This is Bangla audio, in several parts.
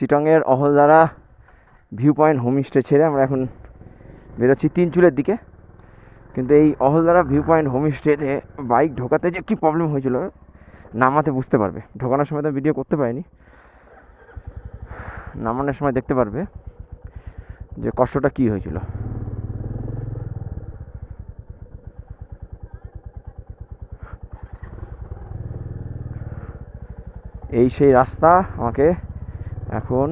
শিটংয়ের অহলদারা ভিউ পয়েন্ট হোমস্টে ছেড়ে আমরা এখন বেরোচ্ছি তিনচুলের দিকে। কিন্তু এই অহলদারা ভিউ পয়েন্ট হোমস্টেতে বাইক ঢোকাতে যে কী প্রবলেম হয়েছিল নামাতে বুঝতে পারবে। ঢোকানোর সময় তো ভিডিও করতে পারিনি, নামানোর সময় দেখতে পারবে যে কষ্টটা কী হয়েছিল। এই সেই রাস্তা, আমাকে এখন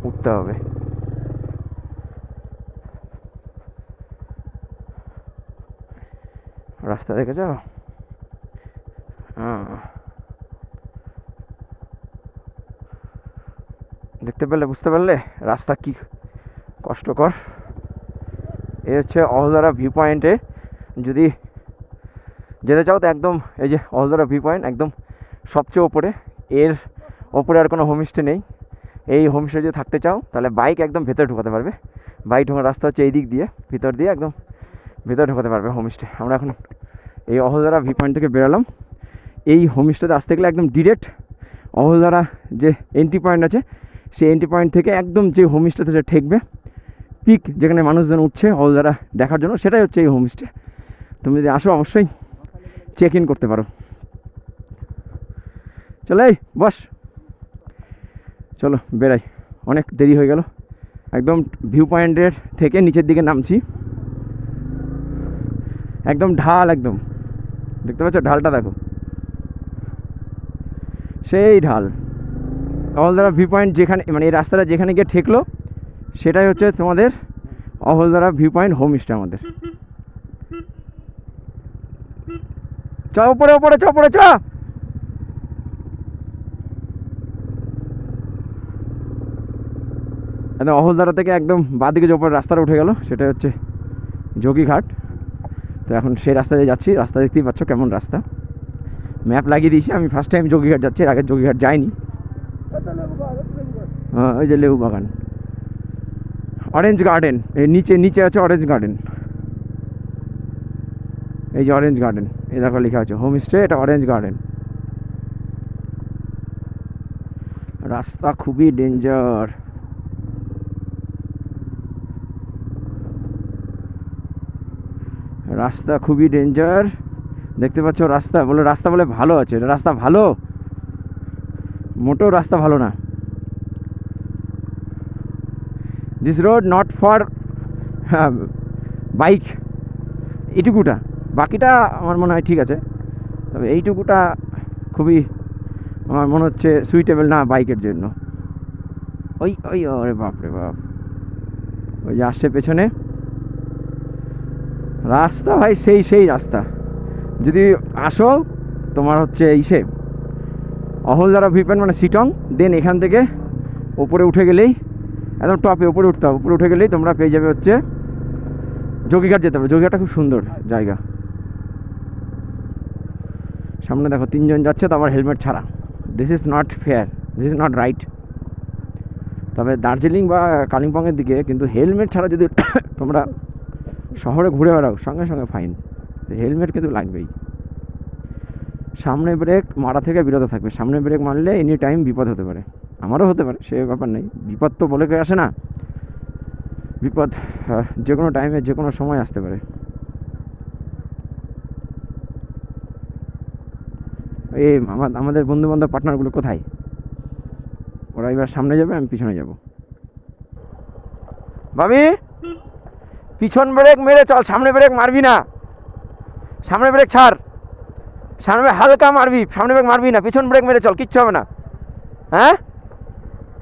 উঠতে হবে। রাস্তা দেখেছ? দেখতে পেলে, বুঝতে পারলে রাস্তা কি কষ্টকর। এ হচ্ছে অহলদারা ভিউ পয়েন্টে যদি যেতে চাও তো একদম এই যে অহলদারা ভিউ পয়েন্ট একদম সবচেয়ে ওপরে, এর ওপরে আর কোনো হোমস্টে নেই। এই হোমস্টে যদি থাকতে চাও তাহলে বাইক একদম ভেতরে ঢোকাতে পারবে। বাইক ঢোকার রাস্তা হচ্ছে এই দিক দিয়ে, ভিতর দিয়ে একদম ভেতরে ঢোকাতে পারবে হোমস্টে। আমরা এখন এই অহলদারা ভিউ পয়েন্ট থেকে বেরোলাম। এই হোমস্টেতে আসতে গেলে একদম ডিরেক্ট অহলদারা যে এন্ট্রি পয়েন্ট আছে সেই এন্ট্রি পয়েন্ট থেকে একদম যে হোমস্টেতে সে ঠেকবে পিক, যেখানে মানুষজন উঠছে অহলদারা দেখার জন্য, সেটাই হচ্ছে এই হোমস্টে। তুমি যদি আসো অবশ্যই চেক ইন করতে পারো। চলো এই বস, চলো বেরাই, অনেক দেরি হয়ে গেল। একদম ভিউ পয়েন্টের থেকে নিচের দিকে নামছি, একদম ঢাল, একদম দেখতে পাচ্ছ ঢালটা, দেখো সেই ঢাল। অহলদারা ভিউ পয়েন্ট যেখানে, মানে এই রাস্তাটা যেখানে গিয়ে ঠেকলো সেটাই হচ্ছে তোমাদের অহলদারা ভিউ পয়েন্ট হোমস্টে আমাদের। চ ওপরে, ওপরে চ, ওপরে চ। একদম অহলদারা থেকে একদম বাঁদিকে যে ওপরে রাস্তাটা উঠে গেল সেটা হচ্ছে যোগীঘাট। তো এখন সেই রাস্তা দিয়ে যাচ্ছি। রাস্তা দেখতেই পাচ্ছ কেমন রাস্তা, ম্যাপ লাগিয়ে দিয়েছি। আমি ফার্স্ট টাইম যোগীঘাট যাচ্ছি, এর আগে যোগীঘাট যাইনি। হ্যাঁ, ওই যে লেবু বাগান, অরেঞ্জ গার্ডেন, এই নিচে নিচে আছে অরেঞ্জ গার্ডেন। এই যে অরেঞ্জ গার্ডেন, এই দেখো লেখা আছে হোমস্টে, এটা অরেঞ্জ গার্ডেন। রাস্তা খুবই ডেঞ্জার, রাস্তা খুবই ডেঞ্জার। দেখতে পাচ্ছ রাস্তা বলে, রাস্তা বলে ভালো আছে, এটা রাস্তা ভালো মোটেও রাস্তা ভালো না। This road not for bike, এইটুকুটা, বাকিটা আমার মনে হয় ঠিক আছে, তবে এইটুকুটা খুবই আমার মনে হচ্ছে সুইটেবল না বাইকের জন্য। ওই ওই আরে বাপ রে বাপ, ওই যে আসছে পেছনে রাস্তা, ভাই সেই সেই রাস্তা। যদি আসো তোমার হচ্ছে ইসে অহলদারা ভিউ পয়েন্ট মানে শিটং, দেন এখান থেকে ওপরে উঠে গেলেই একদম টপে ওপরে উঠতে হবে, উপরে উঠে গেলেই তোমরা পেয়ে যাবে হচ্ছে যোগীঘাট যেতে হবে। যোগীঘাটটা খুব সুন্দর জায়গা। সামনে দেখো তিনজন যাচ্ছে, তো আবার হেলমেট ছাড়া। This is not fair, this is not right. তবে দার্জিলিং বা কালিম্পংয়ের দিকে কিন্তু হেলমেট ছাড়া যদি তোমরা শহরে ঘুরে বেড়াও সঙ্গে সঙ্গে ফাইন। তো হেলমেট কিন্তু লাগবেই। সামনে ব্রেক মারা থেকে বিরত থাকবে, সামনে ব্রেক মারলে এনি টাইম বিপদ হতে পারে, আমারও হতে পারে, সে ব্যাপার নেই। বিপদ তো বলে কেউ আসে না, বিপদ যে কোনো টাইমে যে কোনো সময় আসতে পারে। এই আমাদের বন্ধুবান্ধব পার্টনারগুলো কোথায়? ওরা এবার সামনে যাবে, আমি পিছনে যাব। ভাবি পিছন ব্রেক মেরে চল, সামনে ব্রেক মারবি না, সামনে ব্রেক ছাড়, সামনে হালকা মারবি, সামনে ব্রেক মারবি না, পিছন ব্রেক মেরে চল, কিচ্ছু হবে না। হ্যাঁ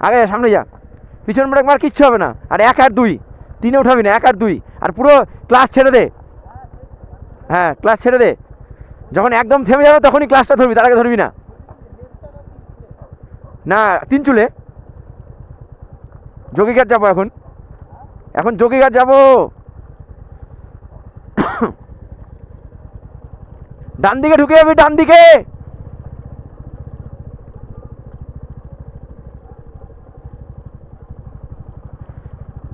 আগে সামনে যা, পিছন ব্রেক মার, কিচ্ছু হবে না। আর 1 আর 2 3 উঠাবি না, 1 আর 2, আর পুরো ক্লাস ছেড়ে দে। হ্যাঁ ক্লাস ছেড়ে দে, যখন একদম থেমে যাবে তখনই ক্লাসটা ধরবি, তার আগে ধরবি না। না তিনচুলে যোগীঘাট যাবো, এখন এখন যোগীঘাট যাবো। ডান দিকে ঢুকে যাবি, ডান দিকে।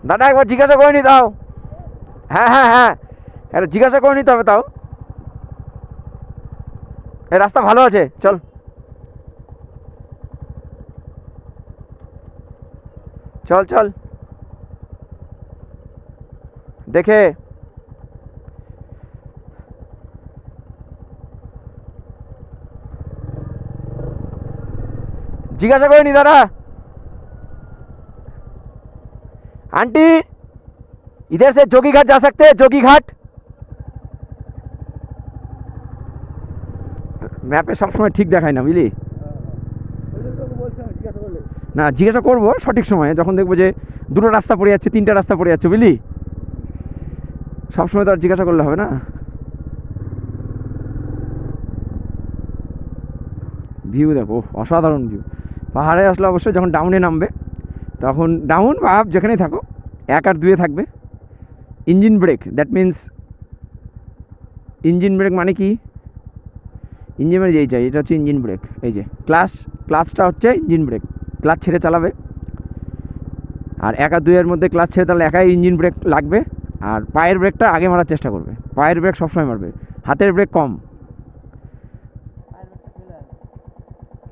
দাদা একবার জিজ্ঞাসা করে নি তাও। হ্যাঁ হ্যাঁ হ্যাঁ, এটা জিজ্ঞাসা করে নিতে হবে তাও। এই রাস্তা ভালো আছে, চল। চল চল দেখে जिज्ञासा करिनी दादा आंटी इधर से जोगी घाट जा सकते हैं जोगी घाट मैपे सब समय ठीक देखाय ना बुझली ना जिज्ञासा करब सठिक समय जखन देखबो जे दुটো रास्ता पड़े जाच्छे तीनटा रास्ता पड़े जाच्छे बुझली सब समय तो जिज्ञासा करले होबे ना ভিউ দেখো অসাধারণ ভিউ পাহাড়ে আসলে অবশ্যই যখন ডাউনে নামবে তখন ডাউন বা আপ যেখানেই থাকো 1 আর 2 এ থাকবে engine brake that means engine brake মানে কি ইঞ্জিন মানে যেই চাই এটা হচ্ছে ইঞ্জিন ব্রেক এই যে ক্লাচটা হচ্ছে ইঞ্জিন ব্রেক ক্লাচ ছেড়ে চালাবে আর 1 আর 2 এর মধ্যে ক্লাচ ছেড়ে তাহলে একাই ইঞ্জিন ব্রেক লাগবে আর পায়ের ব্রেকটা আগে মারার চেষ্টা করবে পায়ের ব্রেক সবসময় মারবে হাতের ব্রেক কম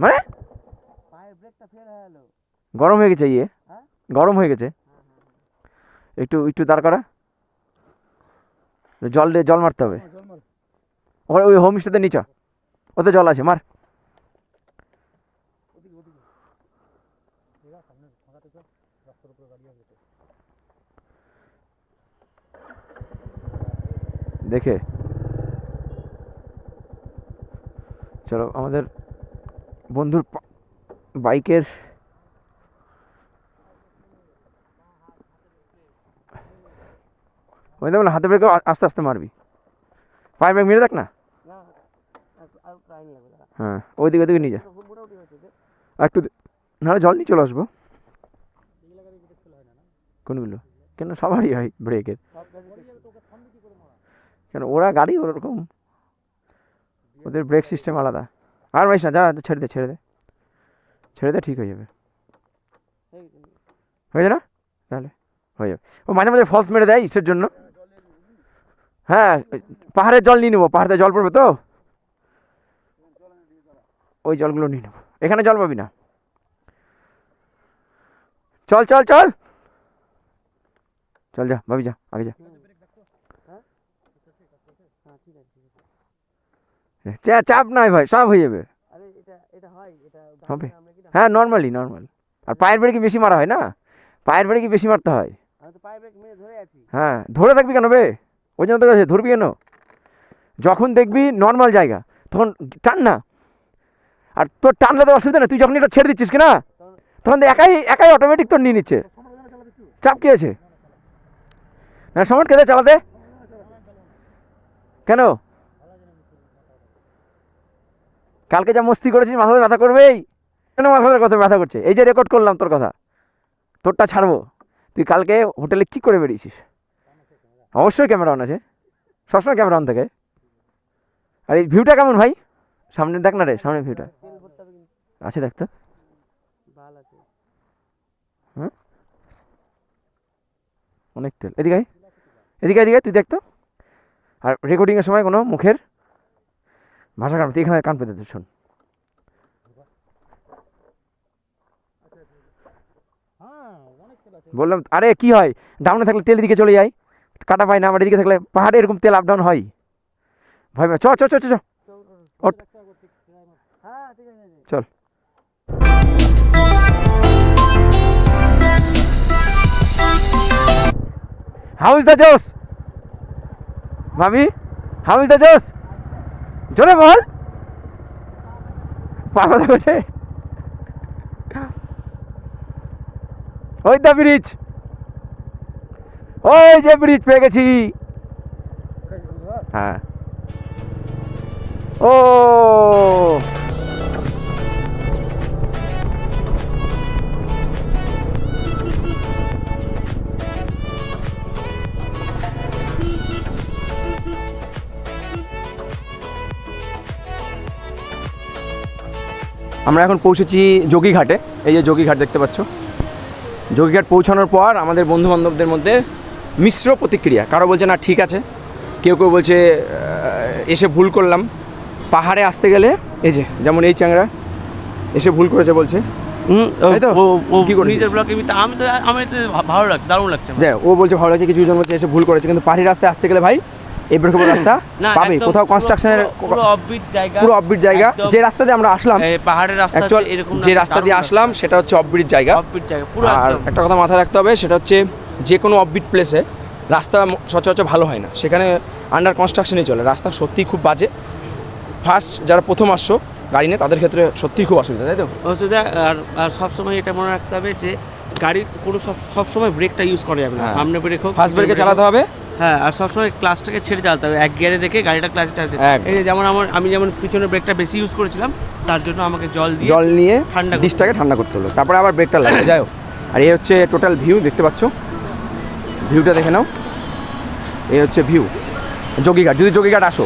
মানে গরম হয়ে গেছে ইয়ে গরম হয়ে গেছে একটু একটু দাঁড় করা জল মারতে হবে ওখানে ওই হোমস্টেতে নিচে ওতে জল আছে মার দেখে চলো আমাদের বন্ধুর বাইকের ওই দেখ না হাতে ব্রেকে আস্তে আস্তে মারবি পায়ের ব্রেক মেরে দেখ না হ্যাঁ ওইদিকে ওইদিকে নিয়ে যা আর একটু নাহলে জল নিয়ে চলে আসবো কোনগুলো কেন সবারই হয় ব্রেকের কেন ওরা গাড়ি ওরকম ওদের ব্রেক সিস্টেম আলাদা আর ভাই যা ছেড়ে দে ঠিক হয়ে যাবে হয়ে যাবে না তাহলে হয়ে যাবে ও মাঝে মাঝে ফলস মেরে দেয় ইসের জন্য হ্যাঁ পাহাড়ের জল নিয়ে নেবো পাহাড়ে জল পড়বে তো ওই জলগুলো নিয়ে নেবো এখানে জল পাবি না চল চল চল চল যা ভাবি যা আগে যা চাপ নাই ভাই সব হয়ে যাবে হবে হ্যাঁ নর্মাল আর পায়ের ব্রেকে বেশি মারা হয় না পায়ের ব্রেকে বেশি মারতে হয় হ্যাঁ ধরে থাকবি কেন বে ওই জন্য তো ধরবি কেন যখন দেখবি নর্মাল জায়গা তখন টান না আর তোর টানলে তো অসুবিধা নেই তুই যখন এটা ছেড়ে দিচ্ছিস কিনা তখন একাই অটোমেটিক তোর নিয়ে নিচ্ছে চাপ কি আছে না সময় কেটে চালাতে কেন কালকে যা মস্তি করেছিস মাথাতে ব্যথা করবেই কেন মাথাতে কথা ব্যথা করছে এই যে রেকর্ড করলাম তোর কথা তোরটা ছাড়বো তুই কালকে হোটেলে কী করে বেরিয়েছিস অবশ্যই ক্যামেরা অন আছে সবসময় ক্যামেরা অন থাকে আর এই ভিউটা কেমন ভাই সামনে দেখ না রে সামনে ভিউটা আছে দেখ তো হ্যাঁ অনেক তেল এদিকে তুই দেখ তো আর রেকর্ডিংয়ের সময় কোনো মুখের ভাষা কান এখানে কান পেতে শোন বললাম আরে কি হয় ডাউনে থাকলে তেল দিকে চলে যায় কাটা পায় না আমার এদিকে থাকলে পাহাড়ে এরকম তেল আপ ডাউন হয় ভাই চ চ চ চ চল হাউ ইজ দ্য জোস ভাবি হাউ ইজ দ্য জোস জোরে বল পাগল হচ্ছে ওই দা ব্রিজ ওই যে ব্রিজ পেয়ে গেছি হ্যাঁ ও আমরা এখন পৌঁছেছি যোগীঘাটে এই যে যোগীঘাট দেখতে পাচ্ছ যোগীঘাট পৌঁছানোর পর আমাদের বন্ধুবান্ধবদের মধ্যে মিশ্র প্রতিক্রিয়া কারো বলছে না ঠিক আছে কেউ বলছে এসে ভুল করলাম পাহাড়ে আসতে গেলে এই যে যেমন এই চ্যাংরা এসে ভুল করেছে বলছে তাই তো? ও কি করেছিস? নিজের ব্লগে আমি তো ভালো লাগছে, দারুণ লাগছে আমার। যাই হোক, ও বলছে ভালো লাগছে, কিছু জন বলছে এসে ভুল করেছে, কিন্তু পাহাড়ি রাস্তায় আসতে গেলে ভাই এই ব্রেকেবল রাস্তা না, পাবে একদম কোথাও কনস্ট্রাকশনের পুরো অফবিট জায়গা, পুরো অফবিট জায়গা। একদম যে রাস্তা দিয়ে আমরা আসলাম পাহাড়ের রাস্তা অ্যাকচুয়াল, এরকম যে রাস্তা দিয়ে আসলাম সেটা হচ্ছে অফবিট জায়গা। অফবিট জায়গা পুরো আর একদম। একটা কথা মাথায় রাখতে হবে, সেটা হচ্ছে যে কোনো অফবিট প্লেসে রাস্তা সচরাচর ভালো হয় না, সেখানে আন্ডার কনস্ট্রাকশনই চলে। রাস্তা সত্যিই খুব বাজে। ফার্স্ট যারা প্রথম আসছো গাড়ি নিয়ে তাদের ক্ষেত্রে সত্যিই খুব অসুবিধা, তাই তো? অসুবিধা। আর সবসময় এটা মনে রাখতে হবে যে গাড়ির কোনো সবসময় ব্রেকটা ইউজ করা যাবে না, হ্যাঁ। সামনে ব্রেক হোক, ফার্স্ট ব্রেকে চালাতে হবে। হ্যাঁ, আর সবসময় ক্লাসটাকে ছেড়ে চালাতে হবে, এক গিয়ারে রেখে গাড়িটা ক্লাসে চালাতে। একদম। এই যে যেমন আমি যেমন পিছনের ব্রেকটা বেশি ইউজ করেছিলাম, তার জন্য আমাকে জল নিয়ে ঠান্ডা করতে ডিশটাকে ঠান্ডা করতে হলো, তারপরে আবার ব্রেকটা লাগবে। যাই হোক, আর এই হচ্ছে টোটাল ভিউ, দেখতে পাচ্ছ ভিউটা, দেখে নাও। এই হচ্ছে ভিউ যোগীঘাট। যদি যোগীঘাট আসো,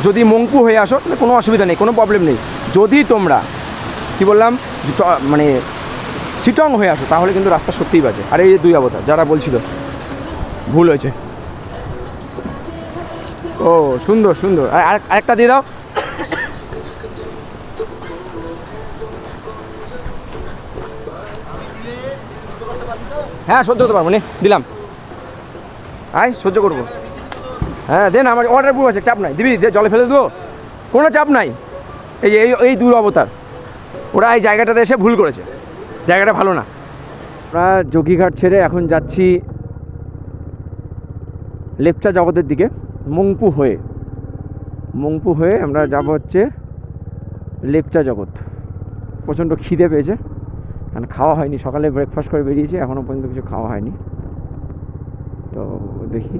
যদি মংপু হয়ে আসো তাহলে কোনো অসুবিধা নেই, কোনো প্রবলেম নেই। যদি তোমরা কি বললাম মানে সিটং হয়ে আসো তাহলে কিন্তু রাস্তা সত্যিই বাজে। আর এই দুই অবতার যারা বলছিল ভুল হয়েছে। ও সুন্দর সুন্দর, আরেকটা দিয়ে দাও। হ্যাঁ সহ্য করতে পারবো, নে দিলাম, আয় সহ্য করবো। হ্যাঁ দেন, আমার অর্ডার প্রুফ আছে, চাপ নাই, দিবি জলে ফেলে দেবো, কোনো চাপ নাই। এই যে এই দুই অবতার ওরা এই জায়গাটাতে এসে ভুল করেছে, জায়গাটা ভালো না। আমরা যোগীঘাট ছেড়ে এখন যাচ্ছি লেপচা জগতের দিকে, মংপু হয়ে আমরা যাব হচ্ছে লেপচা জগৎ। প্রচণ্ড খিদে পেয়েছে, কারণ খাওয়া হয়নি, সকালে ব্রেকফাস্ট করে বেরিয়েছি, এখনও পর্যন্ত কিছু খাওয়া হয়নি। তো দেখি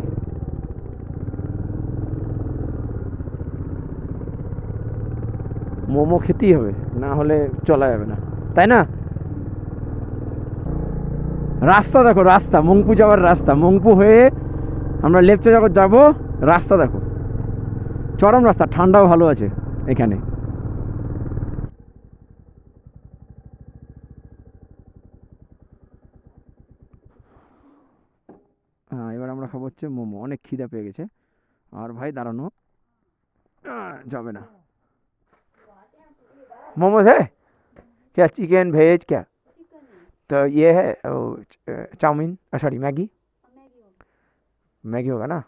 মোমো খেতেই হবে, না হলে চলা যাবে না, তাই না? রাস্তা দেখো, রাস্তা মংপু যাওয়ার রাস্তা, মংপু হয়ে আমরা লেপচা জগৎ যাব, রাস্তা দেখো চরম রাস্তা, ঠান্ডাও ভালো আছে এখানে। হ্যাঁ, এবার আমরা খাবো হচ্ছে মোমো, অনেক খিদা পেয়ে গেছে। আর ভাই দাঁড়ানো যাবে না। मोमोज है क्या? चिकन वेज क्या? तो ये है चाउमीन, सॉरी मैगी, मैगी होगा ना?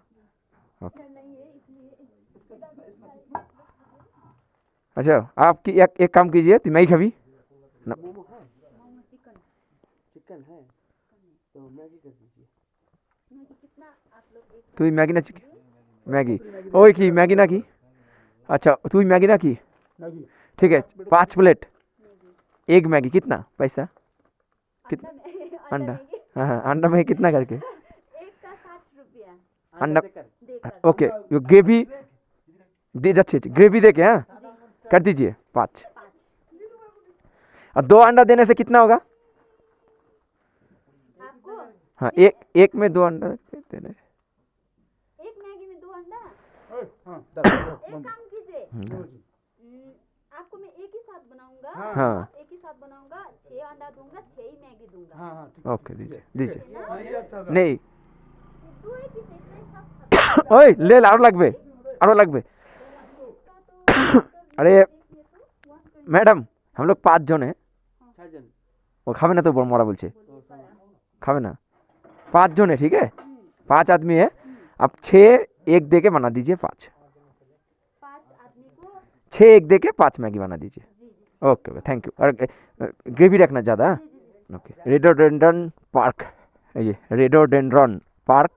ओके। अच्छा आप एक काम कीजिए, तो मैगी खाबी ना? चिकन है तो मैगी कर दीजिए। তুই ম্যাগি না চিকেন? ম্যাগি, ওই কি ম্যাগি নাকি? अच्छा তুই ম্যাগি নাকি? ठीक है 5 प्लेट एक मैगी, कितना पैसा? कितना अंडा? हाँ हाँ, अंडा में कितना करके? एक का 60 रुपया अंडा ओके, यो ग्रेवी दे जाच्छे, ग्रेवी देके हाँ कर दीजिए 5। और 2 अंडा देने से कितना होगा? आपको हाँ एक में 2 अंडा देना है। एक मैगी में 2 अंडा। एक काम कीजिए, आपको मैं एक ही साथ बनाऊंगा। हाँ एक ही साथ बनाऊंगा, 6 अंडा दूंगा, 6 ही मैगी दूंगा। ओके दीजिए दीजिए। नहीं दो एक ही से सब ওই ले আরো লাগবে, আরো লাগবে। अरे मैडम हम लोग 5 जन हैं, वो खावे ना तो मरा बोलছে खावे ना, 5 जन है, ठीक है 5 आदमी है, आप 6 एक दे के बना दीजिए 5 आदमी को 6 एक दे के 5 मैगी बना दीजिए। Okay okay thank you. और ग्रेवी रखना ज़्यादा। ओके रेडोडेंड्रन पार्क, এই যে রেডোডেন্ড্রন পার্ক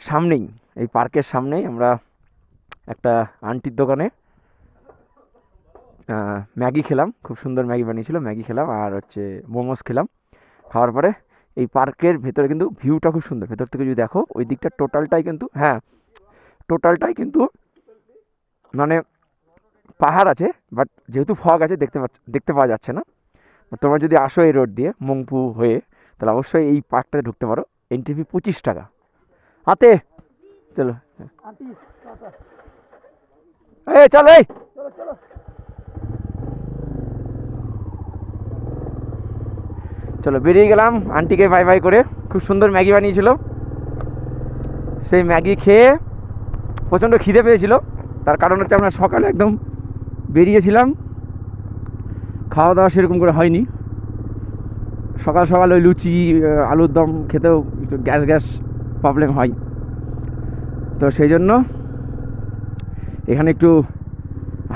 সামনেই, এই পার্কের সামনেই আমরা একটা আন্টির দোকানে ম্যাগি খেলাম, খুব সুন্দর ম্যাগি বানিয়েছিল, ম্যাগি খেলাম আর হচ্ছে মোমোস খেলাম। খাওয়ার পরে এই পার্কের ভেতরে কিন্তু ভিউটা খুব সুন্দর, ভেতর থেকে যদি দেখো ওই দিকটা টোটালটাই কিন্তু, হ্যাঁ টোটালটাই কিন্তু মানে পাহাড় আছে, বাট যেহেতু ফগ আছে দেখতে পাওয়া যাচ্ছে না। তোমরা যদি আসো এই রোড দিয়ে মংপু হয়ে, তাহলে অবশ্যই এই পার্কটাতে ঢুকতে পারো। এন্ট্রি ফি 25 টাকা। আতে চলো এই চলো, এই চলো বেরিয়ে গেলাম আন্টিকে বাই বাই করে। খুব সুন্দর ম্যাগি বানিয়েছিল, সেই ম্যাগি খেয়ে প্রচণ্ড খিদে পেয়েছিল, তার কারণ হচ্ছে আমরা সকালে একদম বেরিয়েছিলাম, খাওয়া দাওয়া সেরকম করে হয়নি, সকাল সকাল ওই লুচি আলুর দম খেতেও একটু গ্যাস গ্যাস প্রবলেম হয়, তো সেই জন্য এখানে একটু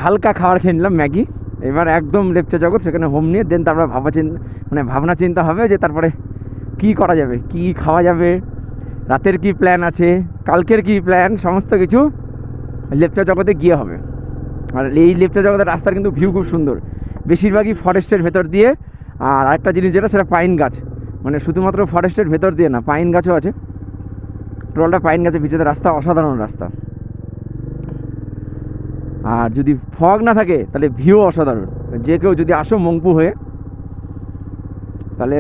হালকা খাবার খেয়ে নিলাম, ম্যাগি। এবার একদম লেপচা জগৎ, সেখানে হোম নিয়ে দেন তারপরে ভাবনা চিন্তা হবে যে তারপরে কি করা যাবে, কি খাওয়া যাবে, রাতের কি প্ল্যান আছে, কালকের কি প্ল্যান, সমস্ত কিছু লেপচা জগতে গিয়ে হবে। আর এই লেপচা জগতের রাস্তার কিন্তু ভিউ খুব সুন্দর, বেশিরভাগই ফরেস্টের ভেতর দিয়ে। আর আরেকটা জিনিস যেটা, সেটা পাইন গাছ, মানে শুধুমাত্র ফরেস্টের ভেতর দিয়ে না, পাইন গাছও আছে, টোটালটা পাইন গাছের ভিতরে রাস্তা, অসাধারণ রাস্তা। আর যদি ফগ না থাকে তাহলে ভিউ অসাধারণ। যে কেউ যদি আসো মংপু হয়ে, তাহলে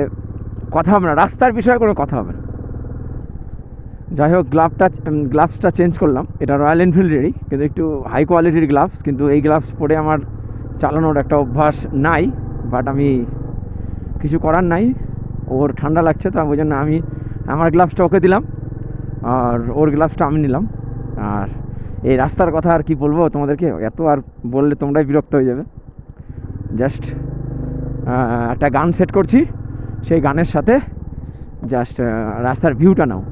কথা হবে না, রাস্তার বিষয়ে কোনো কথা হবে না। যাই হোক, গ্লাভসটা চেঞ্জ করলাম, এটা রয়্যাল এনফিল্ডেরই, কিন্তু একটু হাই কোয়ালিটির গ্লাভস। কিন্তু এই গ্লাভস পরে আমার চালানোর একটা অভ্যাস নাই, বাট আমি কিছু করার নাই, ওর ঠান্ডা লাগছে, তো ওই জন্য আমি আমার গ্লাভসটা ওকে দিলাম আর ওর গ্লাভসটা আমি নিলাম। আর এই রাস্তার কথা আর কি বলবো তোমাদেরকে, এত আর বললে তোমরাই বিরক্ত হয়ে যাবে। জাস্ট একটা গান সেট করছি, সেই গানের সাথে জাস্ট রাস্তার ভিউটা নাও।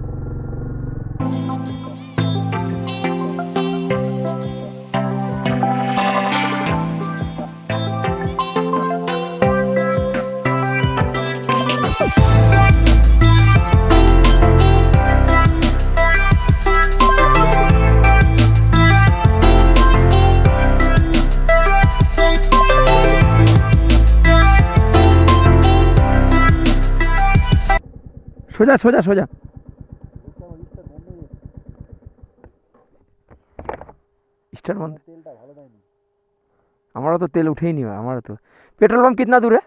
সোজা সোজা সোজা। স্টার বন্ধ, আমারও তো তেল उठे ही नहीं हुआ, हमारा तो पेट्रोल पंप कितना दूर है?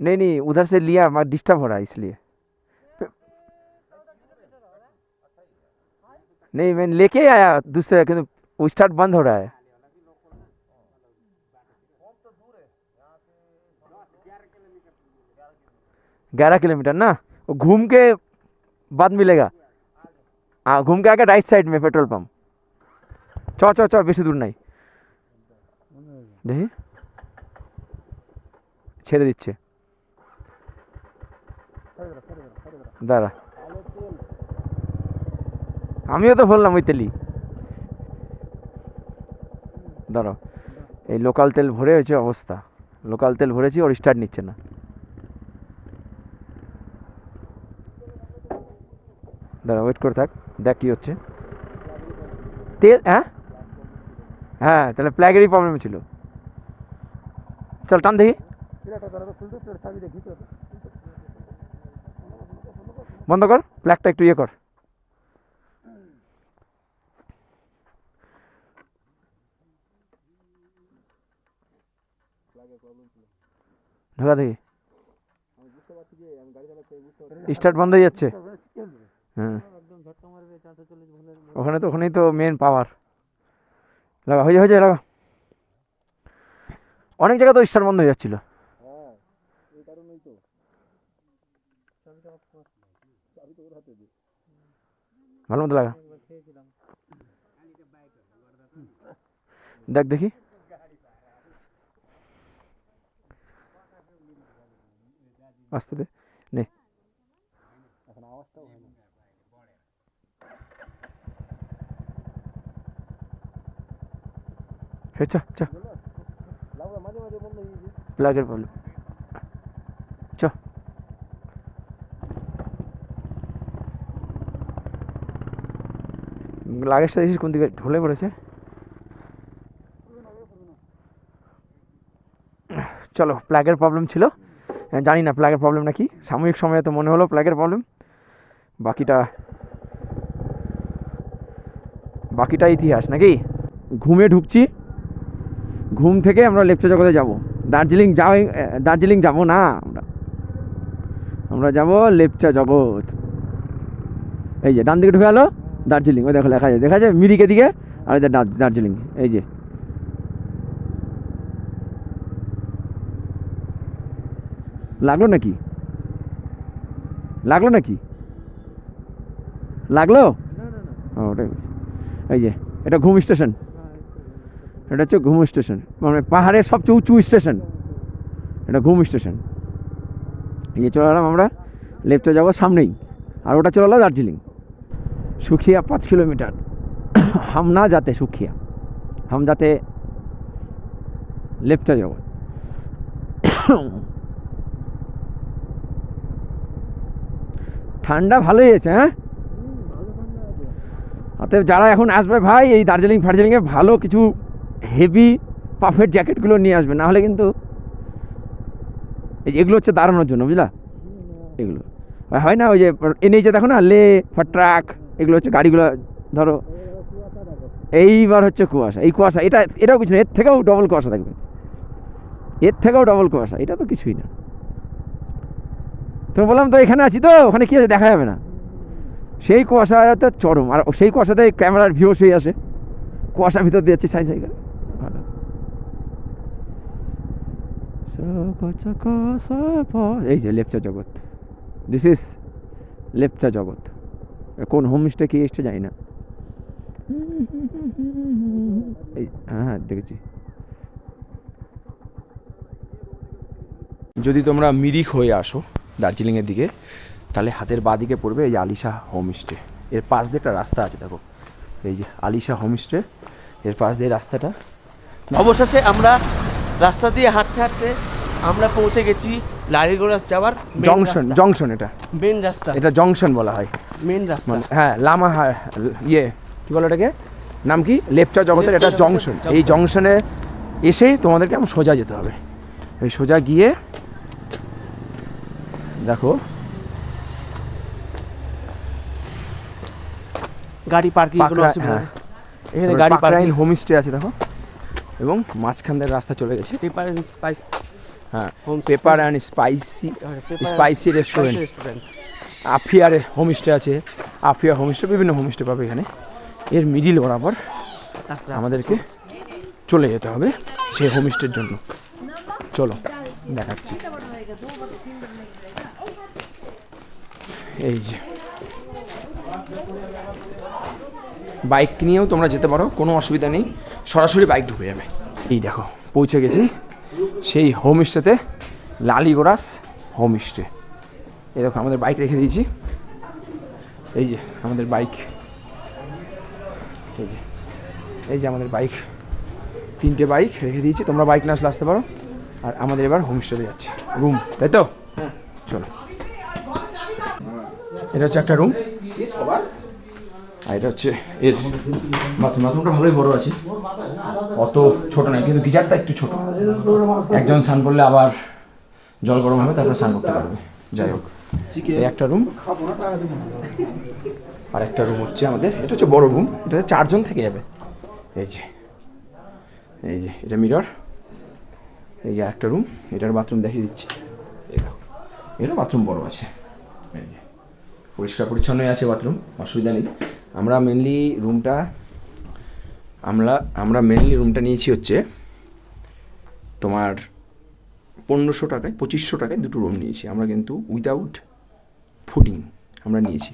नहीं नहीं, उधर से लिया, मैं डिस्टर्ब हो रहा है इसलिए। नहीं, मैं लेके आया दूसरे, কিন্তু वो स्टार्ट बंद हो रहा है। 11 किलोमीटर ना, वो घूम के बाद मिलेगा। हाँ, घूम के आके राइट साइड में पेट्रोल पंप। চ বেশি দূর নাই, দেখি ছেড়ে দিচ্ছে, দাঁড়া, আমিও তো বললাম ওই তেলই, দাঁড়াও। এই লোকাল তেল ভরে হয়েছে অবস্থা, লোকাল তেল ভরেছি, ওর স্টার্ট নিচ্ছে না। দাঁড়া, ওয়েট করে থাক, দেখ কী হচ্ছে। তেল, হ্যাঁ তাহলে প্লাগেরই প্রবলেম ছিল। চল টান দেখি, বন্ধ কর, প্লাগটা একটু ইয়ে কর। ঢোকা দেখি, স্টার্ট বন্ধ হয়ে যাচ্ছে। হ্যাঁ, ওখানেই তো মেন পাওয়ার। লাগা, হয়ে যায় লাগা। অনেক জায়গা তো স্টার্ট বন্ধ হয়ে যাচ্ছিল। ভালো মতো লাগা, দেখ দেখি। আস্তে দে, নে। চ প্লাগের প্রবলেম, চ। লাগেজটা দেখিস কোন দিকে ঢলে পড়েছে। চলো, প্লাগের প্রবলেম ছিল, জানি না প্লাগের প্রবলেম নাকি, সাময়িক সময়ে তো মনে হলো প্লাগের প্রবলেম। বাকিটা ইতিহাস নাকি। ঘুমে ঢুকছি, ঘুম থেকে আমরা লেপচা জগতে যাব। দার্জিলিং যাব না, আমরা যাব লেপচা জগৎ। এই যে ডান দিকে ঢুকে গেলো দার্জিলিং, ওই দেখো দেখা যায় মিরিকের দিকে, আর এই যে দার্জিলিং। এই যে লাগলো নাকি লাগলো? ওটাই, এই যে এটা ঘুম স্টেশন, এটা হচ্ছে ঘুম স্টেশন, মানে পাহাড়ের সবচেয়ে উঁচু স্টেশন। এটা ঘুম স্টেশন। এই চলে এলাম আমরা, লেপচা যাবো সামনেই, আর ওটা চলে এলো দার্জিলিং। সুখিয়া 5 কিলোমিটার। हम ना जाते सुखिया, हम जाते লেপচা যাব। ঠান্ডা ভালোই হয়েছে, হ্যাঁ। অতএব যারা এখন আসবে ভাই এই ফার্জিলিংয়ে ভালো কিছু হেভি পাফের জ্যাকেটগুলো নিয়ে আসবে, না হলে কিন্তু এগুলো হচ্ছে দাঁড়ানোর জন্য, বুঝলা। এগুলো হয় না, ওই যে এনেছে দেখো না, লে ট্রাক, এগুলো হচ্ছে গাড়িগুলো ধরো। এইবার হচ্ছে কুয়াশা, এই কুয়াশা এটাও কিছু না, এর থেকেও ডবল কুয়াশা থাকবে, এর থেকেও ডবল কুয়াশা, এটা তো কিছুই না। তো বললাম তো এখানে আছি তো, ওখানে কী আছে দেখা যাবে না, সেই কুয়াশাটা চরম। আর সেই কুয়াশাতে ক্যামেরার ভিউ সেই আসে, কুয়াশার ভিতর দিয়ে যাচ্ছি সাই সাই করে, ভালো। এই যে লেপচা জগৎ, দিস ইজ লেপচা জগৎ। কোন হোমস্টে কি এসছে জানি না। এই হ্যাঁ দেখেছি। যদি তোমরা মিরিক হয়ে আসো দার্জিলিংয়ের দিকে, তাহলে হাতের বাঁ দিকে পড়বে এই আলিশা হোমস্টে। এর পাশ দিয়ে একটা রাস্তা আছে, দেখো এই যে আলিশা হোমস্টে, এর পাশ দিয়ে রাস্তাটা। অবশেষে আমরা রাস্তা দিয়ে হাঁটতে হাঁটতে আমরা পৌঁছে গেছি লালিগোরাস যাওয়ার জংশন। এটা মেন রাস্তা, এটা জংশন বলা হয়, মেন রাস্তা। হ্যাঁ লামা, ইয়ে কী বলো এটাকে, নাম কি, লেপচা জগতের এটা জংশন। এই জংশনে এসে তোমাদেরকে আমার সোজা যেতে হবে। এই সোজা গিয়ে দেখো গাড়ি পার্কিং, এখানে গাড়ি পার্কিং হোমস্টে আছে দেখো, এবং মাঝখান থেকে রাস্তা চলে গেছে। পেপার অ্যান্ড স্পাইস, হ্যাঁ পেপার অ্যান্ড স্পাইসি রেস্টুরেন্ট। আফিয়ার হোমস্টে আছে, আফিয়া হোমস্টে, বিভিন্ন হোমস্টে পাবে এখানে। এর মিডিল বরাবর আমাদেরকে চলে যেতে হবে সেই হোমস্টের জন্য। চলো দেখাচ্ছি। এই যে বাইক নিয়েও তোমরা যেতে পারো, কোনো অসুবিধা নেই, সরাসরি বাইক ঢুকে যাবে। এই দেখো পৌঁছে গেছি সেই হোমস্টেতে, লালিগোরাস হোমস্টে। এই দেখো আমাদের বাইক রেখে দিয়েছি, এই যে আমাদের বাইক, এই যে আমাদের বাইক, 3টে বাইক রেখে দিয়েছি। তোমরা বাইক না আসলে আসতে পারো। আর আমাদের এবার হোমস্টেতে যাচ্ছি, রুম, তাই তো? চলো, এটা হচ্ছে একটা রুম, আর এটা হচ্ছে এর বাথরুমটা ভালোই বড় আছে, অত ছোট নয়, কিন্তু গিজারটা একটু ছোট। একজন স্নান করলে আবার জল গরম হবে, তারপরে স্নান করতে পারবে। যাই হোক, এই একটা রুম, আর একটা রুম হচ্ছে আমাদের, এটা হচ্ছে বড় রুম, এটাতে 4 জন থেকে যাবে। এই যে এটা মিরর, এই যে একটা রুম, এটার বাথরুম দেখিয়ে দিচ্ছি। এটার বাথরুম বড় আছে, এই যে পরিষ্কার পরিচ্ছন্নই আছে বাথরুম, অসুবিধা নেই। আমরা মেনলি রুমটা নিয়েছি হচ্ছে তোমার 1500 টাকায়, 2500 টাকায় 2টো রুম নিয়েছি আমরা, কিন্তু উইদাউট ফুডিং আমরা নিয়েছি।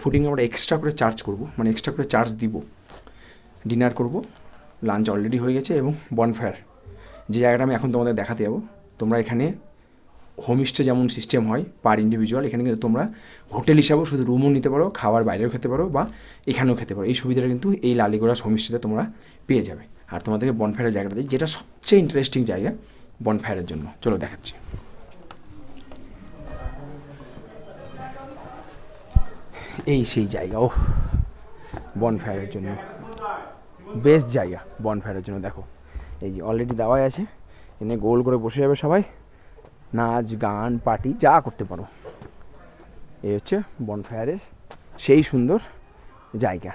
ফুডিং আমরা এক্সট্রা করে চার্জ করব, মানে এক্সট্রা করে চার্জ দিব। ডিনার করব, লাঞ্চ অলরেডি হয়ে গেছে, এবং বনফায়ার, যে জায়গাটা আমি এখন তোমাদের দেখাতে যাবো। তোমরা এখানে হোমস্টে যেমন সিস্টেম হয় পার ইন্ডিভিজুয়াল, এখানে কিন্তু তোমরা হোটেল হিসাবেও শুধু রুমও নিতে পারো, খাবার বাইরেও খেতে পারো, বা এখানেও খেতে পারো। এই সুবিধাটা কিন্তু এই লালিগোরাস হোমস্টেতে তোমরা পেয়ে যাবে। আর তোমাদেরকে বনফায়ারের জায়গাটা দিই, যেটা সবচেয়ে ইন্টারেস্টিং জায়গা বনফায়ারের জন্য। চলো দেখাচ্ছি। এই সেই জায়গা, ও বনফায়ারের জন্য বেস্ট জায়গা বনফায়ারের জন্য। দেখো এই যে অলরেডি দেওয়াই আছে, এনে গোল করে বসে যাবে সবাই, নাচ গান পার্টি যা করতে পারো। এই হচ্ছে বনফায়ারের সেই সুন্দর জায়গা।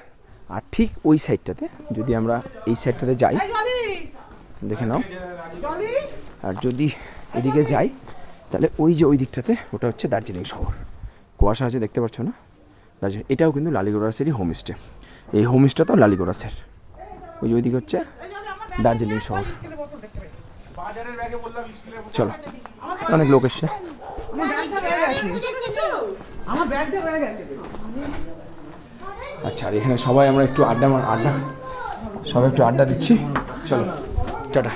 আর ঠিক ওই সাইডটাতে, যদি আমরা এই সাইডটাতে যাই, দেখে নাও, আর যদি এদিকে যাই, তাহলে ওই যে ওই দিকটাতে, ওটা হচ্ছে দার্জিলিং শহর। কুয়াশা আছে দেখতে পাচ্ছ না, দার্জিলিং। এটাও কিন্তু লালিগোরাসেরই হোমস্টে, এই হোমস্টেটাও লালিগোরাসের। ওই যে ওইদিকে হচ্ছে দার্জিলিং শহর। চলো, অনেক লোক এসছে। আচ্ছা, আর এখানে সবাই আমরা একটু আড্ডা দিচ্ছি। চলো টাটা।